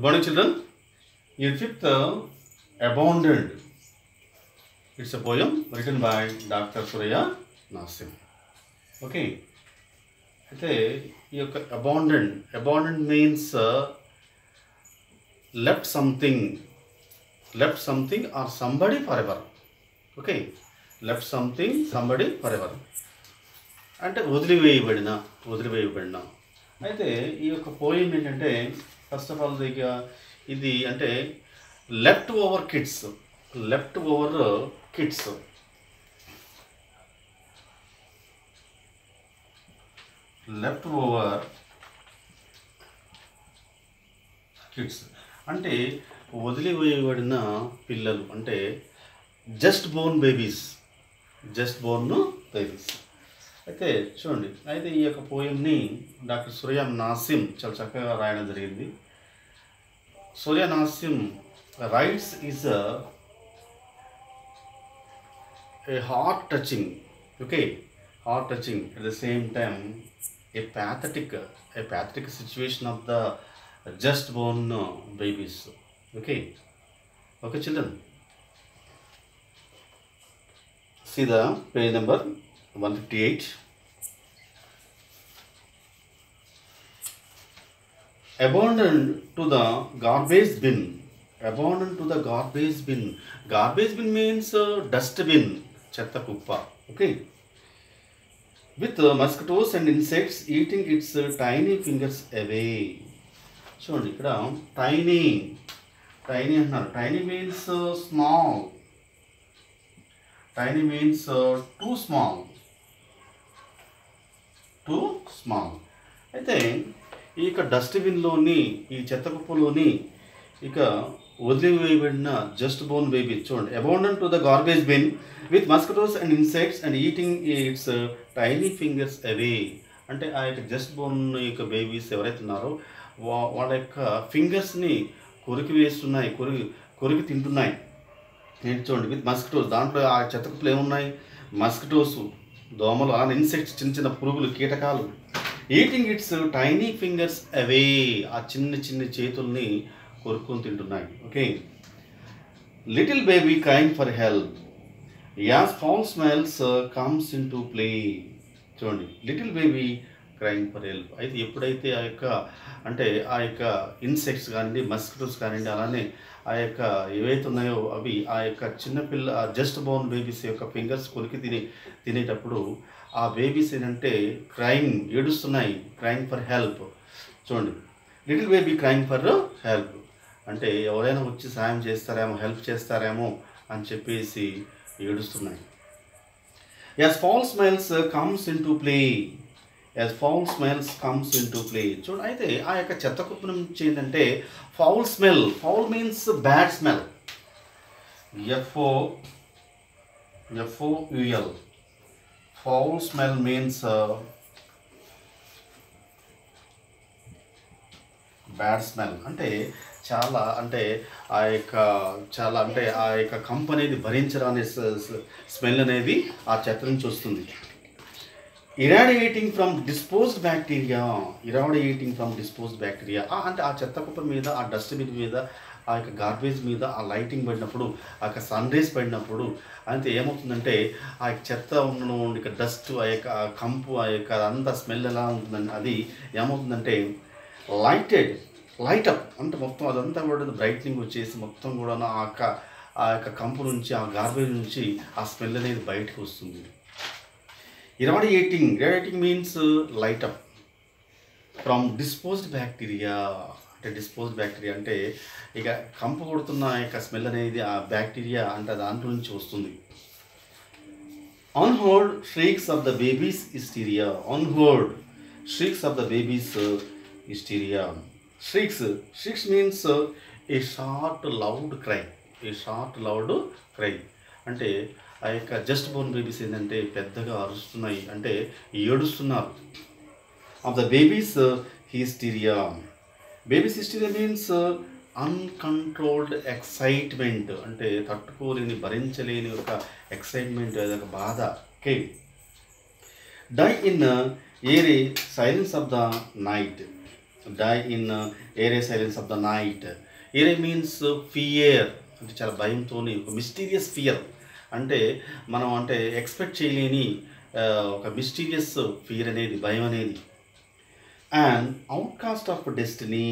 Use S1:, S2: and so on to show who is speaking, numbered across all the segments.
S1: morning, children. Unit 5th, Abandoned. It's a poem written by Dr. Surya Nasim. Okay. అయితే ఈ యొక్క abandoned means left something or somebody for ever. Okay, left something somebody for ever అంటే వదిలివేయబడిన. అయితే ఈ యొక్క poem ఏంటంటే first of all ఇది అంటే లెఫ్ట్ ఓవర్ కిడ్స్ అంటే వదిలివేయబడిన పిల్లలు, అంటే జస్ట్ బోర్న్ బేబీస్. అయితే చూడండి, అయితే ఈ యొక్క పోయంని డాక్టర్ సూర్య నాసిం చాలా చక్కగా రాయడం జరిగింది. Surya Nasim writes is a heart touching, at the same time a pathetic situation of the just born babies. Okay children, see the page number 158. Abandoned to the garbage bin. Garbage bin means dustbin, చెత్త కుప్ప. Okay, with mosquitoes and insects eating its tiny fingers away. చూడండి ఇక్కడ tiny అంటున్నారు. Tiny means small. Tiny means too small. అయితే ఈ యొక్క డస్ట్బిన్లోని, ఈ చెత్త కుప్పలోని ఇక వదిలివేయబడిన జస్ట్ బోర్న్ బేబీ. చూడండి, abandon to the garbage bin with mosquitoes and insects and eating its tiny fingers away. అంటే ఆ యొక్క జస్ట్ బోర్న్ యొక్క బేబీస్ ఎవరైతే ఉన్నారో వాళ్ళ యొక్క ఫింగర్స్ని కొరికి వేస్తున్నాయి, కొరికి తింటున్నాయి. ఏంటి చూడండి, విత్ మస్కిటోస్, దాంట్లో ఆ చెత్త కుప్పలు ఏమున్నాయి? మస్కిటోస్, దోమలు, ఆ ఇన్సెక్ట్స్, చిన్న పురుగులు, కీటకాలు. Eating its tiny fingers away, ఆ చిన్న చేతుల్ని కొరుక్కొని తింటున్నాయి. Okay, little baby crying for help as foul smells comes in to play. చూడండి, little baby crying for help. అయితే ఎప్పుడైతే ఆ యొక్క ఇన్సెక్ట్స్ కానివ్వండి, మస్కిటోస్ కానివ్వండి, అలానే ఆ యొక్క ఏవైతే ఉన్నాయో అవి ఆ యొక్క చిన్నపిల్ల జస్ట్ బోర్న్ బేబీస్ యొక్క ఫింగర్స్ కొరికి తినేటప్పుడు ఆ బేబీస్ ఏంటంటే ఏడుస్తున్నాయి. Crying for help. చూడండి, little baby crying for help అంటే ఎవరైనా వచ్చి సాయం చేస్తారేమో, హెల్ప్ చేస్తారేమో అని చెప్పేసి ఏడుస్తున్నాయి. As foul smells comes in to play. చూడండి, అయితే ఆ యొక్క చెత్త కుప్ప నుంచి ఏంటంటే foul smell. Foul means bad smell. FOUL. Foul smell means bad smell. అంటే ఆ యొక్క కంపు అనేది భరించరాని స్మెల్ అనేది ఆ చెత్త నుంచి వస్తుంది. ఇరాడియేటింగ్ ఫ్రమ్ డిస్పోజ్డ్ బ్యాక్టీరియా. అంటే ఆ చెత్త కుప్ప మీద, ఆ డస్ట్బిన్ మీద, ఆ యొక్క గార్బేజ్ మీద ఆ లైటింగ్ పడినప్పుడు, ఆ యొక్క సన్ రేస్ పడినప్పుడు అంటే ఏమవుతుందంటే ఆ యొక్క చెత్త ఉన్న డస్ట్, ఆ యొక్క కంపు, ఆ యొక్క అంతా స్మెల్ ఎలా ఉంటుందండి, అది ఏమవుతుందంటే లైట్ అప్ అంటే మొత్తం అదంతా కూడా బ్రైట్నింగ్ వచ్చేసి మొత్తం కూడా ఆ యొక్క కంపు నుంచి, ఆ గార్బేజ్ నుంచి ఆ స్మెల్ అనేది బయటకు వస్తుంది. Irradiating means light up from disposed bacteria. అంటే ఇక కంపు కొడుతున్న యొక్క స్మెల్ అనేది ఆ బ్యాక్టీరియా అంటే దాంట్లో నుంచి వస్తుంది. Unheard shrieks of the babies hysteria. Shrieks means a short loud cry. అంటే ఆ యొక్క జస్ట్ బోర్న్ బేబీస్ ఏంటంటే పెద్దగా అరుస్తున్నాయి, అంటే ఏడుస్తున్నారు. Of the babies hysteria. Means uncontrolled excitement. అంటే తట్టుకోలేని, భరించలేని ఒక ఎక్సైట్మెంట్, అదొక బాధ. ఓకే, డై ఇన్ ఏరే silence of the night. die in eerie silence of the night. Eerie means fear, అంటే చాలా భయంతోని ఒక మిస్టీరియస్ ఫియర్, అంటే మనం అంటే ఎక్స్పెక్ట్ చేయలేని ఒక మిస్టీరియస్ ఫియర్ అనేది, భయం అనేది. And outcast of destiny.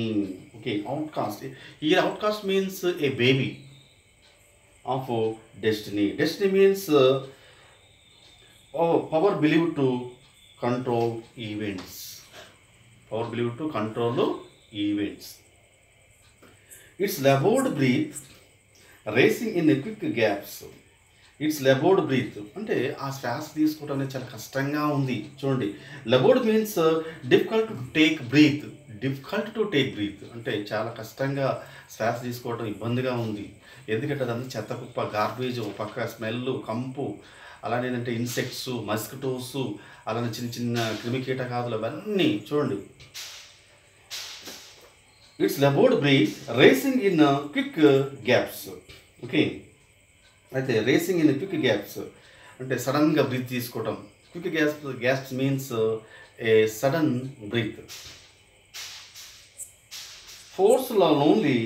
S1: Okay, outcast. ఈ outcast means a baby of destiny. Destiny means power believe to control events. Power believed to control events. Its labored breath racing in quick gaps. Its laboured breath, అంటే ఆ శ్వాస తీసుకోవడం అనేది చాలా కష్టంగా ఉంది. చూడండి, laboured means difficult to take breath. Difficult to take breath అంటే చాలా కష్టంగా శ్వాస తీసుకోవడం ఇబ్బందిగా ఉంది. ఎందుకంటే అదంతా చెత్త కుప్ప, గార్బేజ్, పక్క స్మెల్, కంపు, అలానే ఏంటంటే ఇన్సెక్ట్స్, మస్కిటోస్, అలానే చిన్న చిన్న క్రిమికీటకాదులు అవన్నీ చూడండి. Its laboured breath racing in quick gaps. Okay, అయితే రేసింగ్ ఇన్ క్విక్ గ్యాప్స్ అంటే సడన్గా బ్రీత్ తీసుకోవటం. Quick gaps means a sudden breath. Force lonely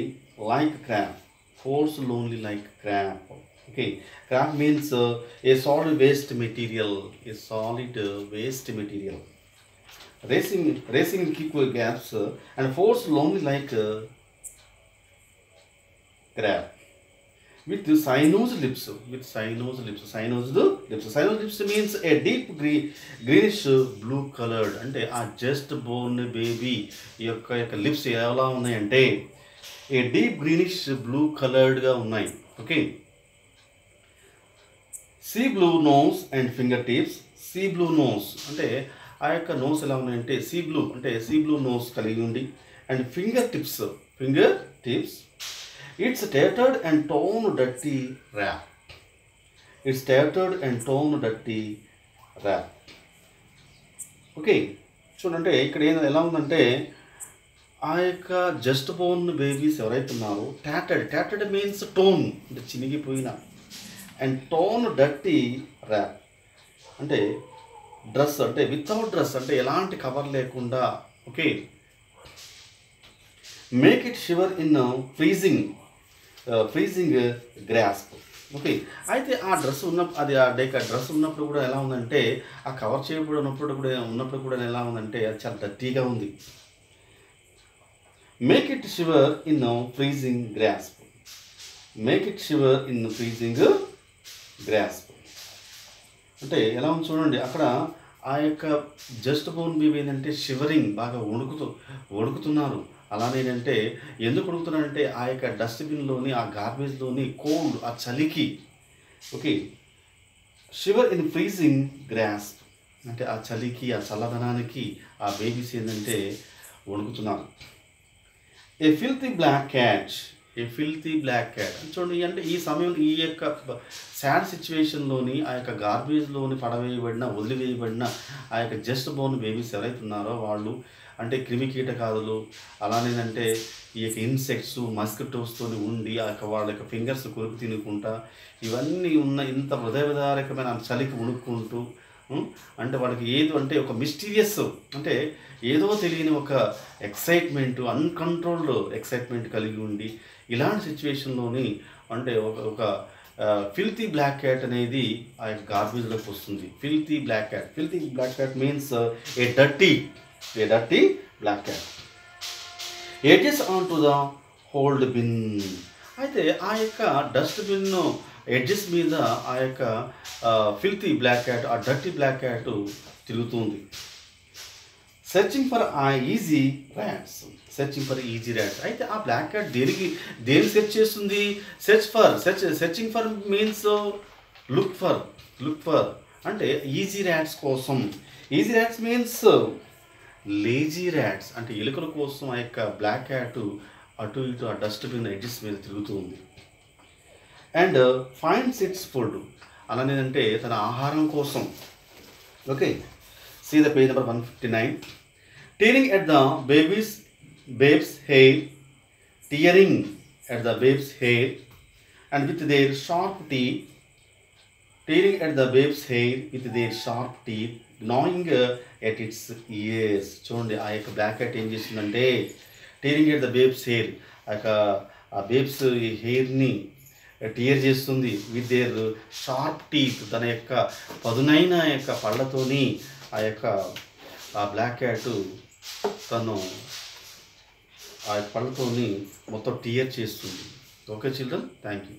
S1: like crab. Force lonely like crab. Okay, crab means a solid waste material. A solid waste material. Racing in quick gaps and force lonely like crab. With sinuous lips. With sinuous lips. Sinuous lips. Sinuous lips means a deep greenish blue colored. అంటే ఆ just born baby యొక్క lips ఎలా ఉన్నాయి అంటే a deep greenish blue కలర్డ్గా ఉన్నాయి. Okay, sea blue nose and finger tips. Sea blue nose అంటే ఆ యొక్క నోస్ ఎలా ఉన్నాయంటే సీ బ్లూ, అంటే సీ బ్లూ నోస్ కలిగి ఉండి, and finger tips. It's tattered and torn dirty wrap. It's tattered and torn dirty wrap. Okay, చూడండి ఇక్కడ ఎలా ఉందంటే ఆ యొక్క జస్ట్ బోర్న్ బేబీస్ ఎవరైతే ఉన్నారో tattered మీన్స్ టోన్ అంటే చినిగిపోయిన, అండ్ టోన్ డర్టీ ర్యాప్ అంటే డ్రెస్, అంటే వితౌట్ డ్రెస్ అంటే ఎలాంటి కవర్ లేకుండా. Okay, make it shiver in freezing grasp. Okay, అయితే ఆ డ్రెస్ అది ఆ డ్రెస్ ఉన్నప్పుడు కూడా ఎలా ఉందంటే ఆ కవర్ చేయబడి ఉన్నప్పుడు కూడా ఎలా ఉందంటే అది చాలా డర్టీగా ఉంది. Make it shiver in freezing grasp. Make it shiver in freezing grasp అంటే ఎలా ఉంది చూడండి. అక్కడ ఆ యొక్క జస్ట్ బోర్న్ బేబీ ఏంటంటే షివరింగ్, బాగా వణుకుతున్నారు. అలానే ఏంటంటే ఎందుకు వణుకుతున్నారంటే ఆ యొక్క డస్ట్బిన్లోని, ఆ గార్బేజ్లోని కోల్డ్, ఆ చలికి. Okay, shiver in freezing grasp అంటే ఆ చలికి, ఆ చల్లదనానికి ఆ బేబీస్ ఏంటంటే వణుకుతున్నారు. ఏ ఫిల్తీ బ్లాక్ క్యాట్. ఏ ఫిల్తీ బ్లాక్ క్యాట్ చూడండి, అంటే ఈ సమయం ఈ యొక్క సాడ్ సిచ్యువేషన్లోని ఆ యొక్క గార్బేజ్లోని వదిలివేయబడిన ఆ యొక్క జస్ట్ బోర్న్ బేబీస్ ఎవరైతే ఉన్నారో వాళ్ళు అంటే క్రిమికీటకాదులు, అలానేదంటే ఈ యొక్క ఇన్సెక్ట్స్, మస్కిటోస్తో ఉండి ఆ యొక్క వాళ్ళ యొక్క ఫింగర్స్ కొరుకు తినుకుంటా ఇవన్నీ ఉన్న ఇంత హృదయవిదారకమైన చలికి ఉణుక్కుంటూ, అంటే వాళ్ళకి ఏదో అంటే ఒక మిస్టీరియస్, అంటే ఏదో తెలియని ఒక ఎక్సైట్మెంట్, అన్కంట్రోల్డ్ ఎక్సైట్మెంట్ కలిగి ఉండి ఇలాంటి సిచ్యువేషన్లోని అంటే ఒక ఫిల్తీ బ్లాక్ క్యాట్ అనేది ఆ యొక్క గార్బేజ్లోకి వస్తుంది. Filthy black cat means a dirty black cat. Edges on to the hold bin. అయితే ఆ యొక్క డస్ట్బిన్ ఎడ్జెస్ మీద ఆ యొక్క ఫిల్తీ బ్లాక్ క్యాట్, ఆ డర్టీ బ్లాక్ క్యాట్ తిరుగుతుంది. Searching for easy rats. అయితే ఆ బ్లాక్ క్యాట్ దేని సెర్చ్ చేస్తుంది? Searching for means look for అంటే ఈజీ ర్యాట్స్ కోసం. Easy rats means lazy rats అంటే ఎలుకల కోసం ఆ యొక్క బ్లాక్ క్యాట్ అటు ఇటు ఆ డస్ట్బిన్ ఎడ్జెస్ మీద తిరుగుతూ ఉంది. అండ్ ఫైండ్స్ ఇట్స్ ఫుడ్, అలానేదంటే తన ఆహారం కోసం. Okay, see the page number 159. Tearing at the babe's hair, tearing at the babe's hair, and with their sharp teeth, tearing at the babe's hair with their sharp teeth, gnawing at its ears. చూడండి ఆ యొక్క black cat ఏం చేస్తుందంటే tearing at the babes hair, ఆ యొక్క ఆ babes హెయిర్ని tear చేస్తుంది విత్ దేర్ షార్ప్ టీత్. తన యొక్క పదునైన యొక్క పళ్ళతోని ఆ బ్లాక్ క్యాట్ తను ఆ పళ్ళతోని మొత్తం టీయర్ చేస్తుంది. Okay children, thank you.